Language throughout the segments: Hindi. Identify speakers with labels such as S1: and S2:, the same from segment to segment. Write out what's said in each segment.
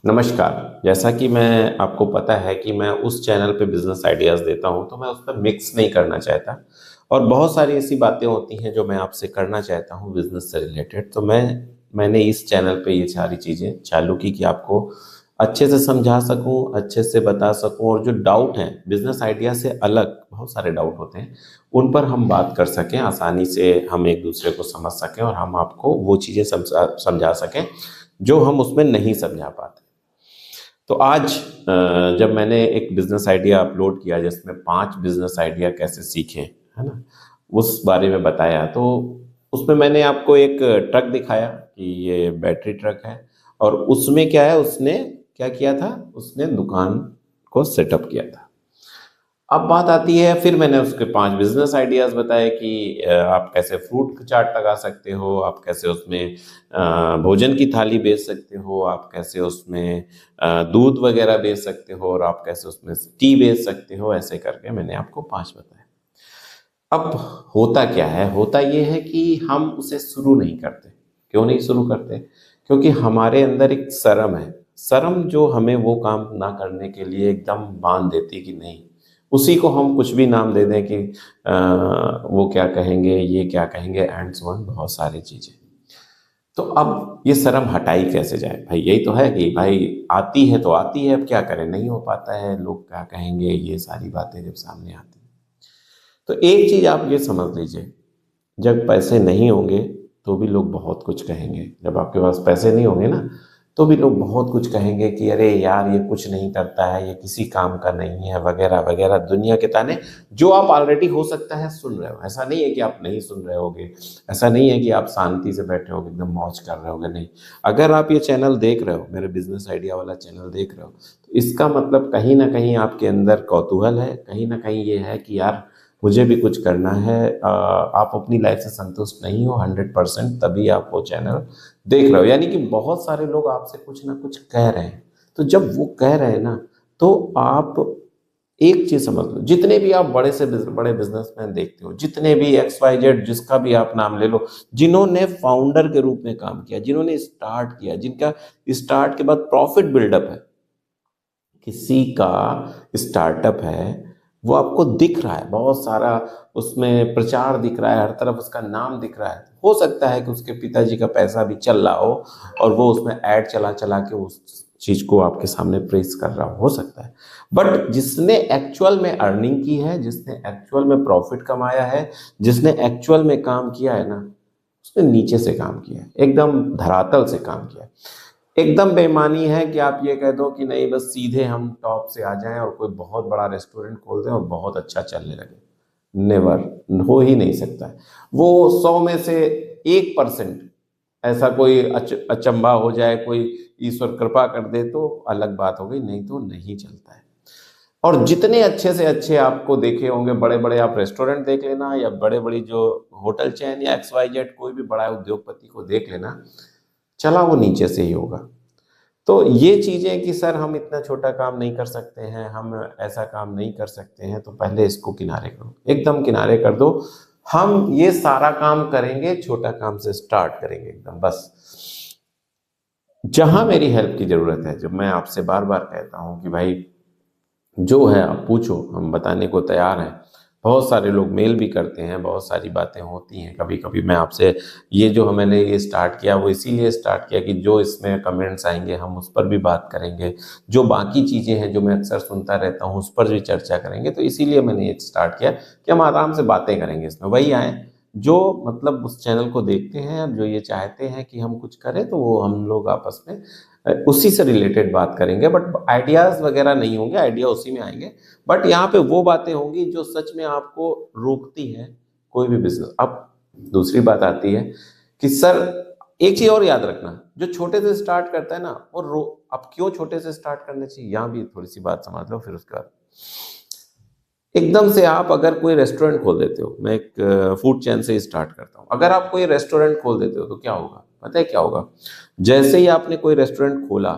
S1: नमस्कार। जैसा कि मैं आपको पता है कि मैं उस चैनल पे बिज़नेस आइडियाज़ देता हूँ, तो मैं उस पे मिक्स नहीं करना चाहता और बहुत सारी ऐसी बातें होती हैं जो मैं आपसे करना चाहता हूँ बिज़नेस से रिलेटेड। तो मैंने इस चैनल पे ये सारी चीज़ें चालू की कि आपको अच्छे से समझा सकूँ, अच्छे से बता सकूँ और जो डाउट हैं बिज़नेस आइडिया से अलग बहुत सारे डाउट होते हैं, उन पर हम बात कर सकें, आसानी से हम एक-दूसरे को समझ सकें और हम आपको वो चीज़ें समझा सकें, जो हम उसमें नहीं समझा पाते। तो आज जब मैंने एक बिज़नेस आइडिया अपलोड किया जिसमें 5 बिज़नेस आइडिया कैसे सीखें, है ना? उस बारे में बताया, तो उसमें मैंने आपको एक ट्रक दिखाया कि ये बैटरी ट्रक है और उसमें क्या है, उसने क्या किया था, उसने दुकान को सेटअप किया था। अब बात आती है, फिर मैंने उसके 5 बिज़नेस आइडियाज़ बताए कि आप कैसे फ्रूट चाट लगा सकते हो, आप कैसे उसमें भोजन की थाली बेच सकते हो, आप कैसे उसमें दूध वगैरह बेच सकते हो और आप कैसे उसमें टी बेच सकते हो, ऐसे करके मैंने आपको 5 बताए। अब होता क्या है? होता ये है कि हम उसे शुरू नहीं करते। क्यों नहीं शुरू करते? क्योंकि हमारे अंदर एक शर्म है। शर्म जो हमें वो काम ना करने के लिए एकदम बाँध देती है कि नहीं, उसी को हम कुछ भी नाम दे दें कि वो क्या कहेंगे, ये क्या कहेंगे एंड सो ऑन बहुत सारी चीज़ें। तो अब ये शर्म हटाई कैसे जाए? भाई यही तो है कि भाई आती है तो आती है, अब क्या करें? नहीं हो पाता है, लोग क्या कहेंगे, ये सारी बातें जब सामने आती हैं। तो एक चीज़ आप ये समझ लीजिए, जब पैसे नहीं होंगे, तो भी लोग बहुत कुछ कहेंगे। जब आपके पास पैसे नहीं होंगे ना, तो भी लोग बहुत कुछ कहेंगे कि अरे यार! ये कुछ नहीं करता है, ये किसी काम का नहीं है, वगैरह-वगैरह दुनिया के ताने, जो आप ऑलरेडी हो सकता है सुन रहे हो। ऐसा नहीं है कि आप नहीं सुन रहे होगे, ऐसा नहीं है कि आप शांति से बैठे होगे, एकदम मौज कर रहे होगे, नहीं। अगर आप ये चैनल देख रहे हो, मेरे बिज़नेस आइडिया वाला चैनल देख रहे हो, तो इसका मतलब कहीं न कहीं आपके अंदर कौतूहल है, कहीं न कहीं ये है कि यार मुझे भी कुछ करना है। आप अपनी लाइफ से संतुष्ट नहीं हो 100%, तभी आप वो चैनल देख रहे हो। यानी कि बहुत सारे लोग आपसे कुछ ना कुछ कह रहे हैं। तो जब वो कह रहे हैं ना, तो आप एक चीज़ समझ लो, जितने भी आप बड़े बिज़नेसमैन देखते हो, जितने भी एक्स, वाई, जेड जिसका भी आप नाम ले लो, जिन्होंने फाउंडर के रूप में काम किया, जिन्होंने स्टार्ट किया, जिनका स्टार्ट के बाद प्रॉफिट बिल्डअप है, किसी का स्टार्टअप है, वो आपको दिख रहा है, बहुत सारा उसमें प्रचार दिख रहा है, हर तरफ उसका नाम दिख रहा है। हो सकता है कि उसके पिताजी का पैसा भी चल रहा हो और वो उसमें ऐड चला-चला के उस चीज़ को आपके सामने प्रेज़ कर रहा हो सकता है। बट जिसने एक्चुअल में अर्निंग की है, जिसने एक्चुअल में प्रॉफिट कमाया है, जिसने एक्चुअल में काम किया है ना, उसने नीचे से काम किया है, एकदम धरातल से काम किया है। एकदम बेईमानी है कि आप ये कह दो कि नहीं बस सीधे हम टॉप से आ जाएँ और कोई बहुत बड़ा रेस्टोरेंट खोल दें और बहुत अच्छा चलने लगे। नेवर, हो ही नहीं सकता है। वो 100 में से 1% ऐसा कोई अचंभा हो जाए, कोई ईश्वर कृपा कर दे तो अलग बात हो गई, नहीं तो नहीं चलता है। और जितने अच्छे से अच्छे आपको देखे होंगे, बड़े-बड़े आप रेस्टोरेंट देख लेना या बड़े-बड़ी जो होटल चेन या एक्स, वाई, जेड कोई भी बड़ा उद्योगपति को देख लेना, चला वो नीचे से ही होगा। तो ये चीज़ें कि सर हम इतना छोटा काम नहीं कर सकते हैं, हम ऐसा काम नहीं कर सकते हैं, तो पहले इसको किनारे करो, एकदम किनारे कर दो। हम ये सारा काम करेंगे, छोटा काम से स्टार्ट करेंगे एकदम बस। जहाँ मेरी हेल्प की ज़रूरत है, जब मैं आपसे बार-बार कहता हूँ कि भाई जो है आप पूछो, हम बताने को तैयार हैं। बहुत सारे लोग मेल भी करते हैं, बहुत सारी बातें होती हैं। कभी-कभी मैं आपसे ये जो मैंने ये स्टार्ट किया वो इसीलिए स्टार्ट किया कि जो इसमें कमेंट्स आएँगे हम उस पर भी बात करेंगे। जो बाकी चीज़ें हैं जो मैं अक्सर सुनता रहता हूँ उस पर भी चर्चा करेंगे। तो इसीलिए मैंने ये स्टार्ट किया कि हम आराम से बातें करेंगे इसमें। वही आएँ जो मतलब उस चैनल को देखते हैं और जो ये चाहते हैं कि हम कुछ करें तो वो हम लोग आपस में उसी से रिलेटेड बात करेंगे, बट आइडियाज़ वगैरह नहीं होंगे, आइडिया उसी में आएँगे। बट यहाँ पे वो बातें होंगी जो सच में आपको रोकती हैं कोई भी बिज़नेस। अब दूसरी बात आती है कि सर एक चीज़ और याद रखना, जो छोटे से स्टार्ट करता है ना वो रो अब क्यों छोटे से स्टार्ट करना चाहिए, यहाँ भी थोड़ी-सी बात समझ लो फिर उसके बाद एकदम से आप अगर कोई रेस्टोरेंट खोल देते हो, मैं एक फूड चेन से ही स्टार्ट करता हूँ। अगर आप कोई रेस्टोरेंट खोल देते हो तो क्या होगा? पता है क्या होगा? जैसे ही आपने कोई रेस्टोरेंट खोला,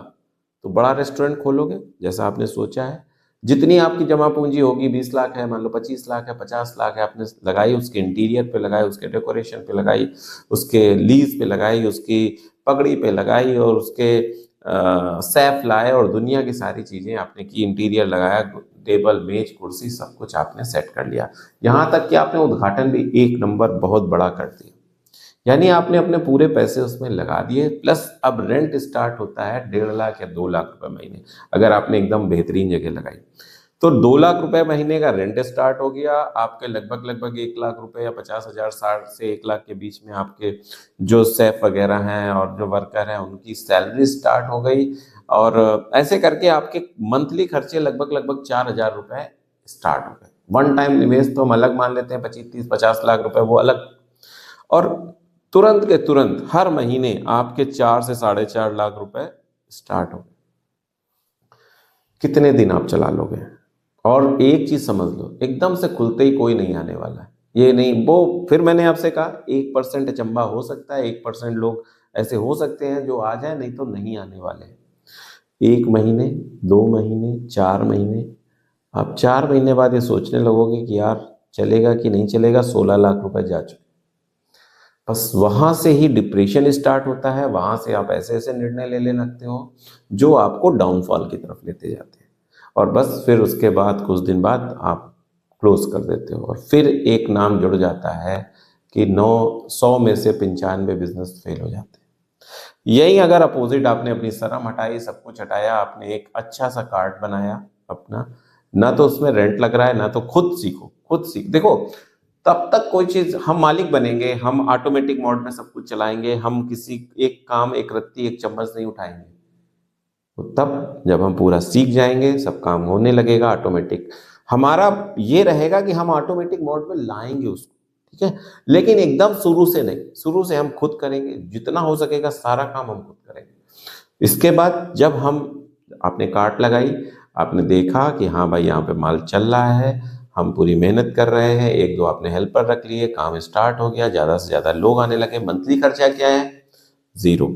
S1: तो बड़ा रेस्टोरेंट खोलोगे, जैसा आपने सोचा है, जितनी आपकी जमा पूँजी होगी 20 लाख है, मान लो 25 लाख है, 50 लाख है, आपने लगाई उसके इंटीरियर पे लगाई, उसके डेकोरेशन पे लगाई, उसके लीज़ पे लगाई, उसकी पगड़ी पे लगाई और उसके सैफ लाए और दुनिया की सारी चीज़ें आपने की, इंटीरियर लगाया, टेबल मेज कुर्सी सब कुछ आपने सेट कर लिया। यहाँ तक कि आपने उद्घाटन भी एक नंबर बहुत बड़ा कर दिया। यानी आपने अपने पूरे पैसे उसमें लगा दिए, प्लस अब रेंट स्टार्ट होता है 1.5 लाख या 2 लाख रुपए महीने, अगर आपने एकदम बेहतरीन जगह लगाई तो 2 लाख रुपए महीने का रेंट स्टार्ट हो गया आपके। लगभग लगभग 1 लाख रुपए या 50,000, 60 से 1 लाख के बीच में आपके जो सेफ वगैरह हैं और जो वर्कर हैं उनकी सैलरी स्टार्ट हो गई। और ऐसे करके आपके मंथली खर्चे लगभग लगभग 4,000 रुपए स्टार्ट हो गए। वन टाइम निवेश तो हम अलग मान लेते हैं, 25, 30, 50 लाख रुपए वो अलग। और तुरंत के तुरंत हर महीने आपके 4 से 4.5 लाख रुपए स्टार्ट हो गए। कितने दिन आप चला लोगे? और एक चीज समझ लो, एकदम से खुलते ही कोई नहीं आने वाला है। ये नहीं वो, फिर मैंने आपसे कहा 1% अचंबा हो सकता है, 1% लोग ऐसे हो सकते हैं जो आ जाए, नहीं तो नहीं आने वाले हैं। 1 महीने, 2 महीने, 4 महीने, आप 4 महीने बाद ये सोचने लगोगे कि यार चलेगा कि नहीं चलेगा, 16 लाख रुपए जा चुके। बस वहां से ही डिप्रेशन स्टार्ट होता है, वहां से आप ऐसे ऐसे निर्णय लेने लगते हो जो आपको डाउनफॉल की तरफ लेते जाते हैं। और बस फिर उसके बाद कुछ दिन बाद आप क्लोज कर देते हो और फिर एक नाम जुड़ जाता है कि 900 में से 95 बिजनेस फेल हो जाते हैं। यही अगर अपोजिट आपने अपनी शर्म हटाई, सब कुछ हटाया, आपने एक अच्छा सा कार्ड बनाया अपना, ना तो उसमें रेंट लग रहा है, ना तो खुद सीखो, खुद सीख देखो, तब तक कोई चीज हम मालिक बनेंगे, हम ऑटोमेटिक मोड में सब कुछ चलाएंगे, हम किसी एक काम, एक रत्ती, एक चम्मच नहीं उठाएंगे। तो तब जब हम पूरा सीख जाएंगे, सब काम होने लगेगा ऑटोमेटिक। हमारा ये रहेगा कि हम ऑटोमेटिक मोड में लाएंगे उसको, ठीक है, लेकिन एकदम शुरू से नहीं, शुरू से हम खुद करेंगे, जितना हो सकेगा सारा काम हम खुद करेंगे। इसके बाद जब हम, आपने कार्ट लगाई, आपने देखा कि हाँ भाई यहाँ पे माल चल रहा है, हम पूरी मेहनत कर रहे हैं, एक दो आपने हेल्पर रख लिए, काम स्टार्ट हो गया, ज़्यादा से ज़्यादा लोग आने लगे, मंथली खर्चा क्या है? जीरो।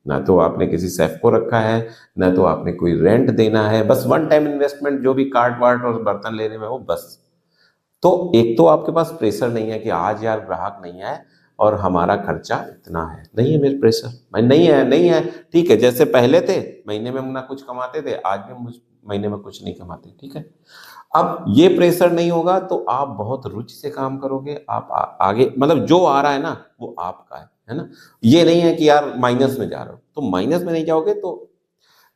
S1: ना तो आपने किसी सेफ को रखा है, ना तो आपने कोई रेंट देना है, बस वन टाइम इन्वेस्टमेंट जो भी कार्ट वार्ट और बर्तन लेने में, वो बस। तो एक तो आपके पास प्रेशर नहीं है कि आज यार ग्राहक नहीं है और हमारा खर्चा इतना है, नहीं है मेरे प्रेशर, भाई नहीं है, नहीं है, ठीक है, जैसे पहले थे महीने में ना कुछ कमाते थे, आज भी मुझ महीने में कुछ नहीं कमाते, ठीक है। अब ये प्रेशर नहीं होगा तो आप बहुत रुचि से काम करोगे, आप आगे, मतलब जो आ रहा है ना वो आपका है ना। ये नहीं है कि यार माइनस में जा रहा हो, तो माइनस में नहीं जाओगे तो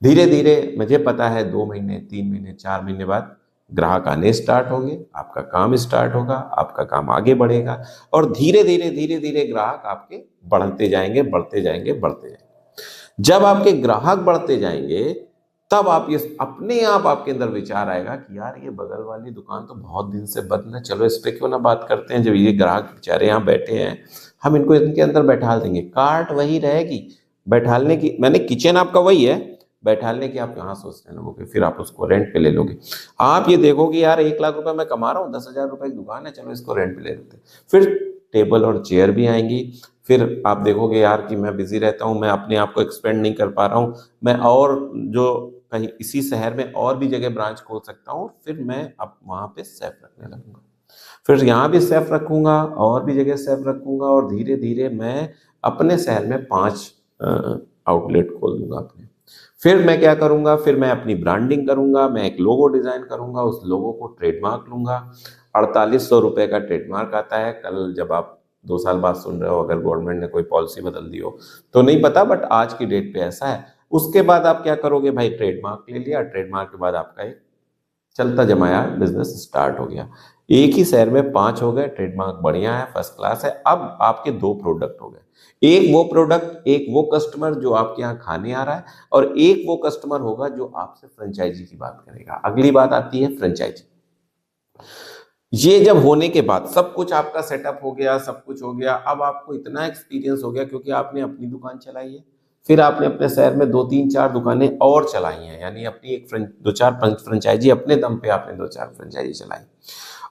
S1: धीरे धीरे, मुझे पता है 2 महीने, 3 महीने, 4 महीने बाद ग्राहक आने स्टार्ट होंगे, आपका काम स्टार्ट होगा, आपका काम आगे बढ़ेगा और धीरे धीरे धीरे धीरे ग्राहक आपके बढ़ते जाएंगे, बढ़ते जाएंगे, बढ़ते जाएंगे। जब आपके ग्राहक बढ़ते जाएंगे तब आप ये अपने आप आपके अंदर विचार आएगा कि यार ये बगल वाली दुकान तो बहुत दिन से बंद है, चलो इस पे क्यों ना बात करते हैं, जब ये ग्राहक बेचारे यहाँ बैठे हैं हम इनको इनके अंदर बैठा देंगे, कार्ट वही रहेगी, बैठालने की, मैंने किचन आपका वही है, बैठालने की आप यहाँ सोचने लगोगे, फिर आप उसको रेंट पे ले लोगे। आप ये देखोगे यार 1 लाख रुपए मैं कमा रहा हूँ, 10,000 रुपए की दुकान है, चलो इसको रेंट पे ले लेते हैं। फिर टेबल और चेयर भी आएंगी, फिर आप देखोगे यार कि मैं बिजी रहता हूँ, मैं अपने आप को एक्सपेंड नहीं कर पा रहा हूँ, मैं और जो कहीं इसी शहर में और भी जगह ब्रांच खोल सकता हूँ, फिर मैं अब वहाँ पे सेफ रखने लगूंगा, फिर यहाँ भी सेफ रखूंगा और भी जगह सेफ रखूंगा और धीरे धीरे मैं अपने शहर में 5 आउटलेट खोल दूंगा अपने। फिर मैं क्या करूंगा, फिर मैं अपनी ब्रांडिंग करूंगा, मैं एक लोगो डिजाइन करूंगा, उस लोगो को ट्रेडमार्क लूंगा। 4800 रुपये का ट्रेडमार्क आता है, कल जब आप 2 साल बाद सुन रहे हो, अगर गवर्नमेंट ने कोई पॉलिसी बदल दी हो तो नहीं पता, बट आज की डेट पे ऐसा है। उसके बाद आप क्या करोगे भाई, ट्रेडमार्क ले लिया, ट्रेडमार्क के बाद आपका एक चलता जमाया बिजनेस स्टार्ट हो गया। एक ही शहर में 5 हो गए, ट्रेडमार्क बढ़िया है, फर्स्ट क्लास है। अब आपके 2 प्रोडक्ट हो गए, एक वो प्रोडक्ट, एक वो कस्टमर जो आपके यहाँ खाने आ रहा है, और एक वो कस्टमर होगा जो आपसे फ्रेंचाइजी की बात करेगा। अगली बात आती है फ्रेंचाइजी। ये जब होने के बाद सब कुछ आपका सेटअप हो गया, सब कुछ हो गया, अब आपको इतना एक्सपीरियंस हो गया क्योंकि आपने अपनी दुकान चलाई है, फिर आपने अपने शहर में 2, 3, 4 दुकानें और चलाई हैं, यानी अपनी एक 2, 4 फ्रेंचाइजी अपने दम पे आपने 2, 4 फ्रेंचाइजी चलाई।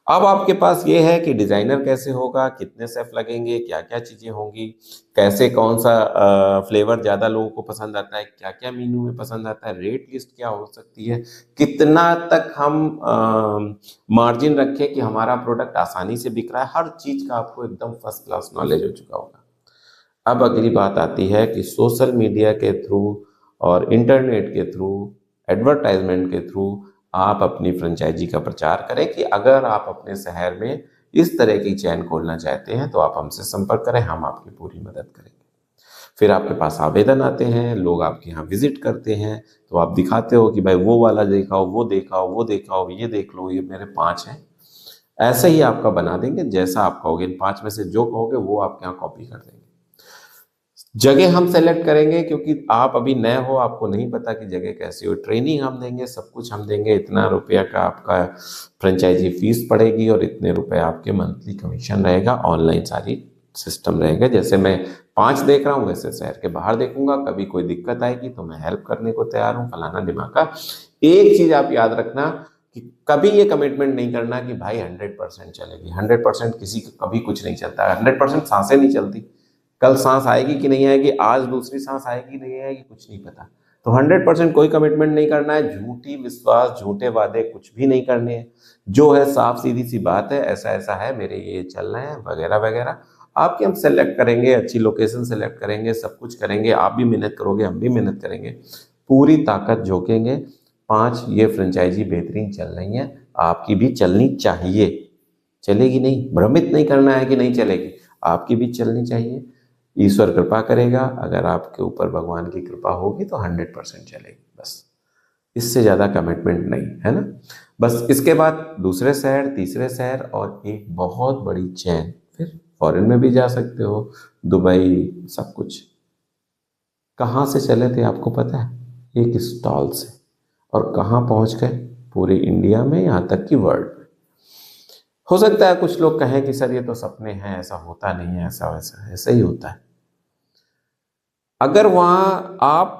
S1: अब आपके पास ये है कि डिजाइनर कैसे होगा, कितने सेफ लगेंगे, क्या क्या चीजें होंगी, कैसे, कौन सा फ्लेवर ज्यादा लोगों को पसंद आता है, क्या क्या मेन्यू में पसंद आता है, रेट लिस्ट क्या हो सकती है, कितना तक हम मार्जिन रखें कि हमारा प्रोडक्ट आसानी से बिक रहा है, हर चीज का आपको एकदम फर्स्ट क्लास नॉलेज हो चुका होगा। अब अगली बात आती है कि सोशल मीडिया के थ्रू और इंटरनेट के थ्रू, एडवर्टाइजमेंट के थ्रू आप अपनी फ्रेंचाइजी का प्रचार करें कि अगर आप अपने शहर में इस तरह की चैन खोलना चाहते हैं तो आप हमसे संपर्क करें, हम आपकी पूरी मदद करेंगे। फिर आपके पास आवेदन आते हैं, लोग आपके यहाँ विजिट करते हैं, तो आप दिखाते हो कि भाई वो वाला दिखाओ, वो दिखाओ, वो दिखाओ, ये देख लो, ये मेरे 5 हैं। ऐसे ही आपका बना देंगे, जैसा आप कहोगे, इन 5 में से जो कहोगे वो आपके यहाँ कॉपी कर देंगे। जगह हम सेलेक्ट करेंगे क्योंकि आप अभी नए हो, आपको नहीं पता कि जगह कैसी हो। ट्रेनिंग हम देंगे, सब कुछ हम देंगे। इतना रुपया का आपका फ्रेंचाइजी फीस पड़ेगी और इतने रुपए आपके मंथली कमीशन रहेगा। ऑनलाइन सारी सिस्टम रहेगा। जैसे मैं 5 देख रहा हूँ वैसे शहर के बाहर देखूंगा। कभी कोई दिक्कत आएगी तो मैं हेल्प करने को तैयार हूँ, फलाना दिमागा। एक चीज आप याद रखना कि कभी ये कमिटमेंट नहीं करना कि भाई 100% चलेगी। 100% किसी का कभी कुछ नहीं चलता। 100% सांसें नहीं चलती। कल सांस आएगी कि नहीं आएगी, आज दूसरी सांस आएगी नहीं आएगी, कुछ नहीं पता। तो 100% कोई कमिटमेंट नहीं करना है। झूठी विश्वास, झूठे वादे कुछ भी नहीं करने हैं। जो है साफ सीधी सी बात है, ऐसा ऐसा है, मेरे ये चलना है, वगैरह वगैरह। आपके हम सेलेक्ट करेंगे, अच्छी लोकेशन सेलेक्ट करेंगे, सब कुछ करेंगे। आप भी मेहनत करोगे, हम भी मेहनत करेंगे, पूरी ताकत झोंकेंगे। 5 ये फ्रेंचाइजी बेहतरीन चल रही है, आपकी भी चलनी चाहिए। चलेगी नहीं, भ्रमित नहीं करना है कि नहीं चलेगी, आपकी भी चलनी चाहिए। ईश्वर कृपा करेगा, अगर आपके ऊपर भगवान की कृपा होगी तो 100% चलेगी। बस इससे ज़्यादा कमिटमेंट नहीं है ना। बस इसके बाद दूसरे शहर, तीसरे शहर और एक बहुत बड़ी चैन। फिर फॉरेन में भी जा सकते हो, दुबई, सब कुछ। कहाँ से चले थे आपको पता है? एक स्टॉल से। और कहाँ पहुँच गए? पूरे इंडिया में, यहाँ तक कि वर्ल्ड में। हो सकता है कुछ लोग कहें कि सर ये तो सपने हैं, ऐसा होता नहीं है, ऐसा वैसा। ऐसा ही होता है। अगर वहाँ आप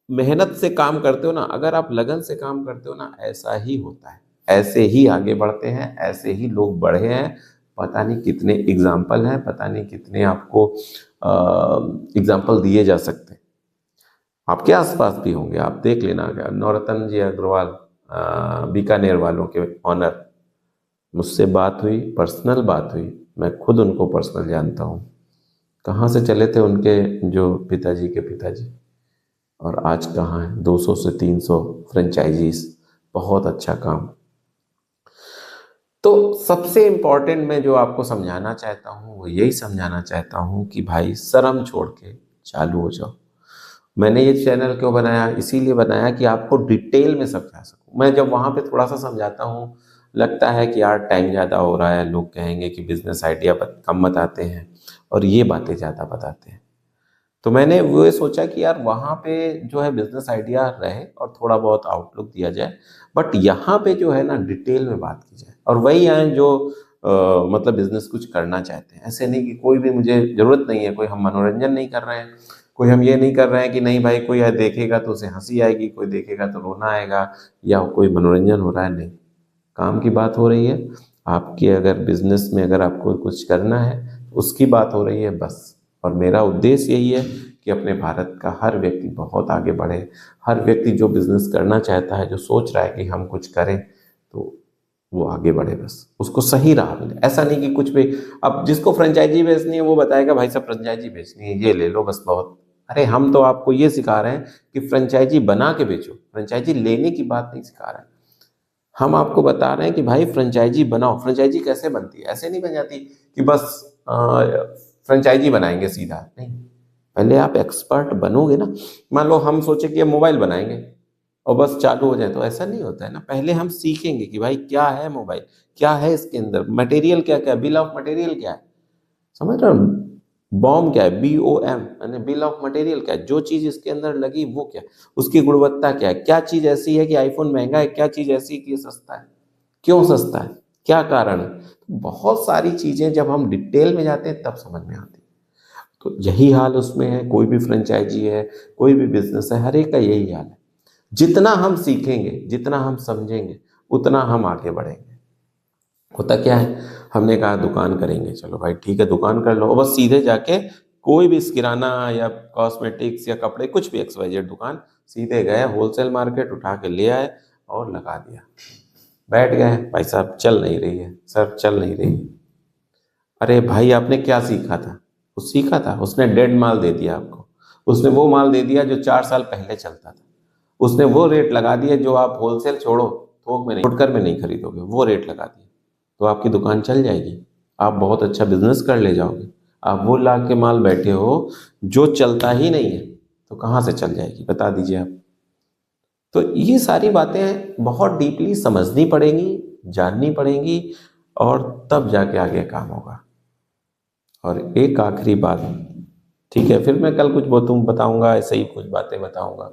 S1: मेहनत से काम करते हो ना, अगर आप लगन से काम करते हो ना, ऐसा ही होता है। ऐसे ही आगे बढ़ते हैं, ऐसे ही लोग बढ़े हैं। पता नहीं कितने एग्जाम्पल हैं, पता नहीं कितने आपको एग्जाम्पल दिए जा सकते हैं। आपके आसपास भी होंगे, आप देख लेना। नवरत्न जी अग्रवाल, बीकानेर वालों के ऑनर, मुझसे बात हुई, पर्सनल बात हुई। मैं खुद उनको पर्सनल जानता हूँ। कहाँ से चले थे उनके जो पिताजी के पिताजी, और आज कहाँ है? 200 से 300 फ्रेंचाइजीज। बहुत अच्छा काम। तो सबसे इम्पोर्टेंट मैं जो आपको समझाना चाहता हूँ वो यही समझाना चाहता हूँ कि भाई शर्म छोड़ के चालू हो जाओ। मैंने ये चैनल क्यों बनाया? इसीलिए बनाया कि आपको डिटेल में समझा सकूं। मैं जब वहाँ पे थोड़ा सा समझाता हूँ, लगता है कि यार टाइम ज़्यादा हो रहा है, लोग कहेंगे कि बिजनेस आइडिया कम बताते हैं और ये बातें ज़्यादा बताते हैं। तो मैंने वो ये सोचा कि यार वहाँ पे जो है बिजनेस आइडिया रहे और थोड़ा बहुत आउटलुक दिया जाए, बट यहाँ पे जो है ना डिटेल में बात की जाए। और वही आए जो मतलब बिजनेस कुछ करना चाहते हैं। ऐसे नहीं कि कोई भी, मुझे ज़रूरत नहीं है, कोई हम मनोरंजन नहीं कर रहे हैं, कोई हम ये नहीं कर रहे हैं कि नहीं भाई कोई देखेगा तो उसे हंसी आएगी, कोई देखेगा तो रोना आएगा, या कोई मनोरंजन हो रहा है। नहीं, काम की बात हो रही है। आपके अगर बिजनेस में अगर आपको कुछ करना है, उसकी बात हो रही है बस। और मेरा उद्देश्य यही है कि अपने भारत का हर व्यक्ति बहुत आगे बढ़े। हर व्यक्ति जो बिजनेस करना चाहता है, जो सोच रहा है कि हम कुछ करें, तो वो आगे बढ़े, बस उसको सही राह मिले। ऐसा नहीं कि कुछ भी, अब जिसको फ्रेंचाइजी बेचनी है वो बताएगा भाई सब फ्रेंचाइजी बेचनी है, ये ले लो बस बहुत। अरे हम तो आपको ये सिखा रहे हैं कि फ्रेंचाइजी बना के बेचो, फ्रेंचाइजी लेने की बात नहीं सिखा रहे हैं। हम आपको बता रहे हैं कि भाई फ्रेंचाइजी बनाओ। फ्रेंचाइजी कैसे बनती है? ऐसे नहीं बन जाती कि बस फ्रेंचाइजी बनाएंगे सीधा, नहीं। पहले आप एक्सपर्ट बनोगे ना। मान लो हम सोचे कि हम मोबाइल बनाएंगे और बस चालू हो जाए, तो ऐसा नहीं होता है ना। पहले हम सीखेंगे कि भाई क्या है मोबाइल, क्या है इसके अंदर, मटेरियल क्या क्या, बिल ऑफ मटेरियल क्या है, समझ रहे हो? बॉम क्या है, BOM, यानी बिल ऑफ मटेरियल क्या है, जो चीज इसके अंदर लगी वो क्या है, उसकी गुणवत्ता क्या है, क्या चीज ऐसी है कि आईफोन महंगा है, क्या चीज ऐसी है कि ये सस्ता है, क्यों सस्ता है, क्या कारण है। बहुत सारी चीजें जब हम डिटेल में जाते हैं तब समझ में आती है। तो यही हाल उसमें है। कोई भी फ्रेंचाइजी है, कोई भी बिजनेस है, हर एक का यही हाल है। जितना हम सीखेंगे, जितना हम समझेंगे, उतना हम आगे बढ़ेंगे। होता क्या है, हमने कहा दुकान करेंगे, चलो भाई ठीक है दुकान कर लो, और बस सीधे जाके कोई भी किराना या कॉस्मेटिक्स या कपड़े, कुछ भी XYZ दुकान, सीधे गए होलसेल मार्केट, उठा के ले आए और लगा दिया। बैठ गए, भाई साहब चल नहीं रही है, सर चल नहीं रही है। अरे भाई आपने क्या सीखा था? वो सीखा था, उसने डेड माल दे दिया आपको। उसने वो माल दे दिया जो 4 साल पहले चलता था। उसने वो रेट लगा दिया जो आप होलसेल छोड़ो, थोक में नहीं, फुटकर में नहीं खरीदोगे, वो रेट लगा दिया। तो आपकी दुकान चल जाएगी, आप बहुत अच्छा बिजनेस कर ले जाओगे। आप वो ला के माल बैठे हो जो चलता ही नहीं है, तो कहाँ से चल जाएगी, बता दीजिए आप। तो ये सारी बातें बहुत डीपली समझनी पड़ेंगी, जाननी पड़ेंगी, और तब जाके आगे काम होगा। और एक आखिरी बात, ठीक है, फिर मैं कल कुछ बताऊंगा, ऐसे ही कुछ बातें बताऊंगा,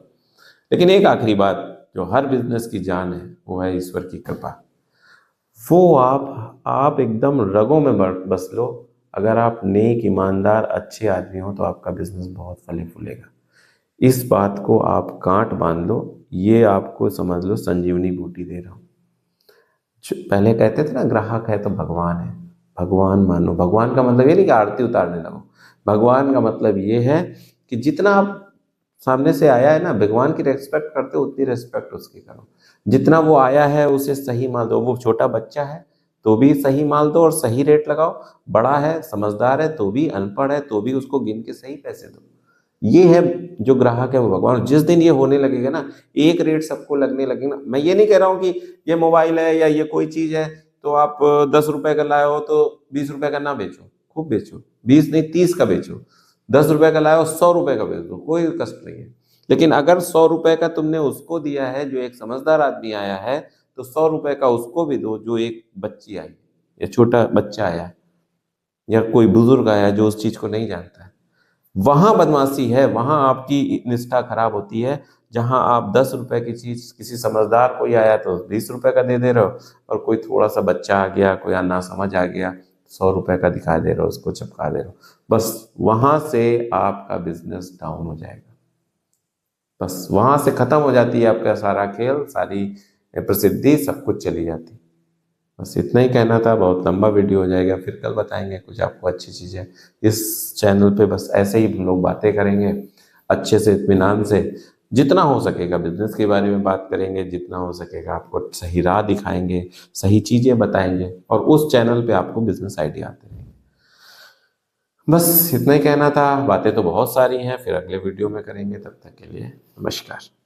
S1: लेकिन एक आखिरी बात जो हर बिजनेस की जान है, वो है ईश्वर की कृपा। वो आप एकदम रगों में बस लो। अगर आप नेक, ईमानदार, अच्छे आदमी हो तो आपका बिजनेस बहुत फले फूलेगा। इस बात को आप गांठ बांध लो, ये आपको समझ लो संजीवनी बूटी दे रहा हूँ। पहले कहते थे ना, ग्राहक है तो भगवान है। भगवान मानो, भगवान का मतलब ये नहीं कि आरती उतारने लगो। भगवान का मतलब ये है कि जितना आप सामने से आया है ना, भगवान की रेस्पेक्ट करते हो उतनी रेस्पेक्ट उसकी करो। जितना वो आया है उसे सही माल दो। वो छोटा बच्चा है तो भी सही माल दो और सही रेट लगाओ। बड़ा है, समझदार है तो भी, अनपढ़ है तो भी उसको गिन के सही पैसे दो। ये है जो ग्राहक है वो भगवान। जिस दिन ये होने लगेगा ना, एक रेट सबको लगने लगेगा ना। मैं ये नहीं कह रहा हूँ कि ये मोबाइल है या ये कोई चीज है तो आप 10 रुपए का लाए हो तो 20 रुपए का ना बेचो, खूब बेचो, 20 नहीं 30 का बेचो। 10 रुपए का लाए हो 100 रुपए का बेच दो, कोई कष्ट नहीं है। लेकिन अगर 100 रुपए का तुमने उसको दिया है जो एक समझदार आदमी आया है, तो 100 रुपए का उसको भी दो जो एक बच्ची आई या छोटा बच्चा आया या कोई बुजुर्ग आया जो उस चीज को नहीं जानता है। वहां बदमाशी है, वहां आपकी निष्ठा खराब होती है। जहां आप 10 रुपए की चीज, किसी समझदार कोई आया तो 20 रुपए का दे दे रहे हो, और कोई थोड़ा सा बच्चा आ गया, कोई ना समझ आ गया, 100 रुपए का दिखा दे रहे हो, उसको चिपका दे रहे हो। बस वहां से आपका बिजनेस डाउन हो जाएगा। बस वहां से खत्म हो जाती है आपका सारा खेल, सारी प्रसिद्धि, सब कुछ चली जाती है। बस इतना ही कहना था। बहुत लंबा वीडियो हो जाएगा, फिर कल बताएंगे कुछ आपको अच्छी चीज़ें। इस चैनल पे बस ऐसे ही हम लोग बातें करेंगे, अच्छे से, इत्मीनान से। जितना हो सकेगा बिजनेस के बारे में बात करेंगे, जितना हो सकेगा आपको सही राह दिखाएंगे, सही चीज़ें बताएंगे, और उस चैनल पे आपको बिजनेस आइडिया आते रहेंगे। बस इतना ही कहना था। बातें तो बहुत सारी हैं, फिर अगले वीडियो में करेंगे। तब तक के लिए नमस्कार।